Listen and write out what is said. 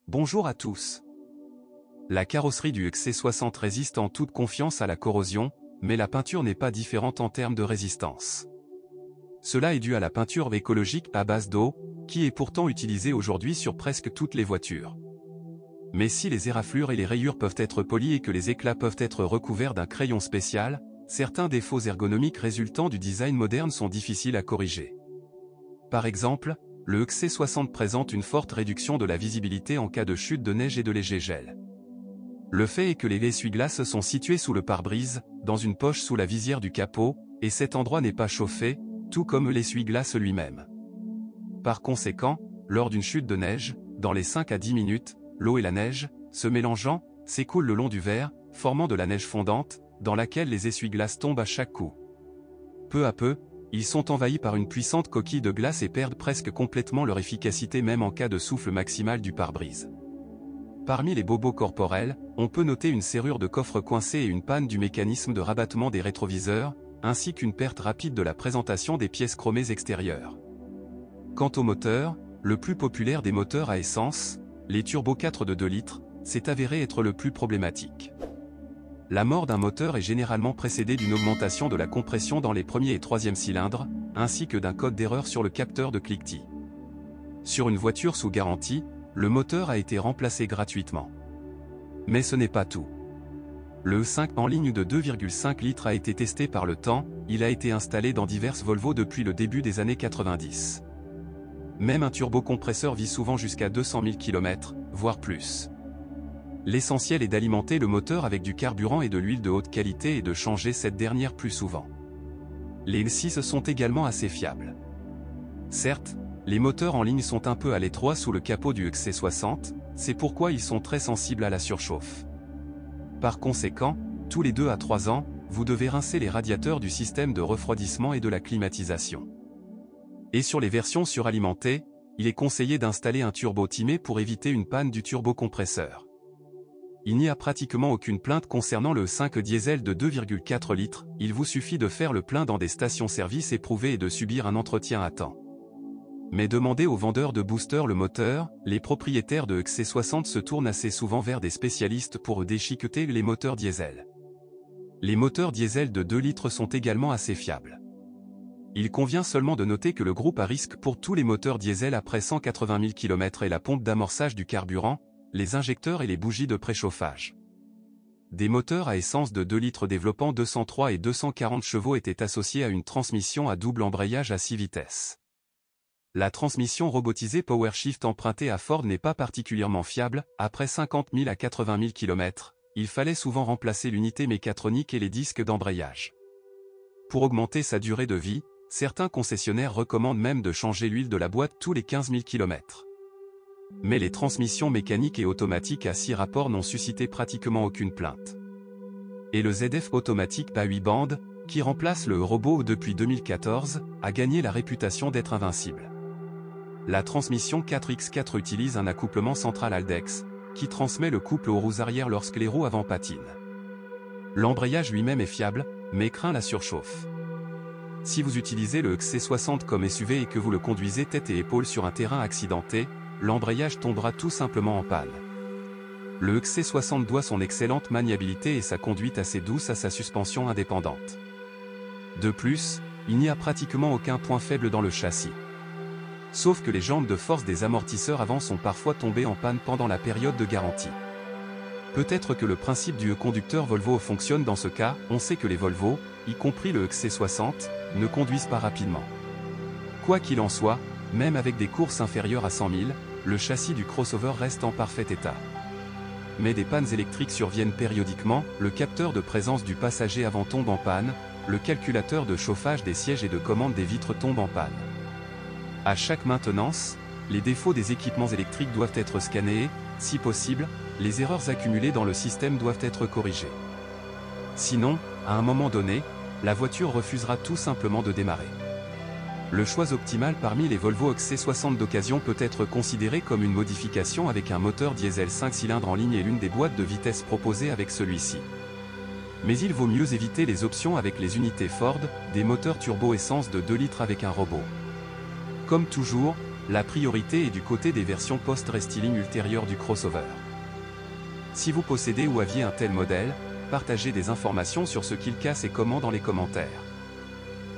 Bonjour à tous. La carrosserie du XC60 résiste en toute confiance à la corrosion, mais la peinture n'est pas différente en termes de résistance. Cela est dû à la peinture écologique à base d'eau, qui est pourtant utilisée aujourd'hui sur presque toutes les voitures. Mais si les éraflures et les rayures peuvent être polies et que les éclats peuvent être recouverts d'un crayon spécial, certains défauts ergonomiques résultant du design moderne sont difficiles à corriger. Par exemple, le XC60 présente une forte réduction de la visibilité en cas de chute de neige et de léger gel. Le fait est que les essuie-glaces sont situés sous le pare-brise, dans une poche sous la visière du capot, et cet endroit n'est pas chauffé, tout comme l'essuie-glace lui-même. Par conséquent, lors d'une chute de neige, dans les 5 à 10 minutes, l'eau et la neige, se mélangeant, s'écoulent le long du verre, formant de la neige fondante, dans laquelle les essuie-glaces tombent à chaque coup. Peu à peu, ils sont envahis par une puissante coquille de glace et perdent presque complètement leur efficacité même en cas de souffle maximal du pare-brise. Parmi les bobos corporels, on peut noter une serrure de coffre coincée et une panne du mécanisme de rabattement des rétroviseurs, ainsi qu'une perte rapide de la présentation des pièces chromées extérieures. Quant au moteur, le plus populaire des moteurs à essence, les Turbo 4 de 2 litres, s'est avéré être le plus problématique. La mort d'un moteur est généralement précédée d'une augmentation de la compression dans les premiers et troisièmes cylindres, ainsi que d'un code d'erreur sur le capteur de cliquetis. Sur une voiture sous garantie, le moteur a été remplacé gratuitement. Mais ce n'est pas tout. Le E5 en ligne de 2,5 litres a été testé par le temps, il a été installé dans diverses Volvo depuis le début des années 90. Même un turbocompresseur vit souvent jusqu'à 200 000 km, voire plus. L'essentiel est d'alimenter le moteur avec du carburant et de l'huile de haute qualité et de changer cette dernière plus souvent. Les L6 sont également assez fiables. Certes, les moteurs en ligne sont un peu à l'étroit sous le capot du XC60, c'est pourquoi ils sont très sensibles à la surchauffe. Par conséquent, tous les 2 à 3 ans, vous devez rincer les radiateurs du système de refroidissement et de la climatisation. Et sur les versions suralimentées, il est conseillé d'installer un turbo timé pour éviter une panne du turbocompresseur. Il n'y a pratiquement aucune plainte concernant le 5 diesel de 2,4 litres, il vous suffit de faire le plein dans des stations-service éprouvées et de subir un entretien à temps. Mais demandez aux vendeurs de booster le moteur, les propriétaires de XC60 se tournent assez souvent vers des spécialistes pour déchiqueter les moteurs diesel. Les moteurs diesel de 2 litres sont également assez fiables. Il convient seulement de noter que le groupe à risque pour tous les moteurs diesel après 180 000 km est la pompe d'amorçage du carburant, les injecteurs et les bougies de préchauffage. Des moteurs à essence de 2 litres développant 203 et 240 chevaux étaient associés à une transmission à double embrayage à 6 vitesses. La transmission robotisée PowerShift empruntée à Ford n'est pas particulièrement fiable, après 50 000 à 80 000 km, il fallait souvent remplacer l'unité mécatronique et les disques d'embrayage. Pour augmenter sa durée de vie, certains concessionnaires recommandent même de changer l'huile de la boîte tous les 15 000 km. Mais les transmissions mécaniques et automatiques à 6 rapports n'ont suscité pratiquement aucune plainte. Et le ZF automatique à 8 bandes, qui remplace le robot depuis 2014, a gagné la réputation d'être invincible. La transmission 4x4 utilise un accouplement central Aldex, qui transmet le couple aux roues arrière lorsque les roues avant patinent. L'embrayage lui-même est fiable, mais craint la surchauffe. Si vous utilisez le XC60 comme SUV et que vous le conduisez tête et épaules sur un terrain accidenté, l'embrayage tombera tout simplement en panne. Le XC60 doit son excellente maniabilité et sa conduite assez douce à sa suspension indépendante. De plus, il n'y a pratiquement aucun point faible dans le châssis. Sauf que les jambes de force des amortisseurs avant sont parfois tombées en panne pendant la période de garantie. Peut-être que le principe du conducteur Volvo fonctionne dans ce cas, on sait que les Volvo, y compris le XC60, ne conduisent pas rapidement. Quoi qu'il en soit, même avec des courses inférieures à 100 000, le châssis du crossover reste en parfait état. Mais des pannes électriques surviennent périodiquement, le capteur de présence du passager avant tombe en panne, le calculateur de chauffage des sièges et de commande des vitres tombe en panne. À chaque maintenance, les défauts des équipements électriques doivent être scannés et, si possible, les erreurs accumulées dans le système doivent être corrigées. Sinon, à un moment donné, la voiture refusera tout simplement de démarrer. Le choix optimal parmi les Volvo XC60 d'occasion peut être considéré comme une modification avec un moteur diesel 5 cylindres en ligne et l'une des boîtes de vitesse proposées avec celui-ci. Mais il vaut mieux éviter les options avec les unités Ford, des moteurs turbo essence de 2 litres avec un robot. Comme toujours, La priorité est du côté des versions post-restyling ultérieures du crossover. Si vous possédez ou aviez un tel modèle, partagez des informations sur ce qu'il casse et comment dans les commentaires.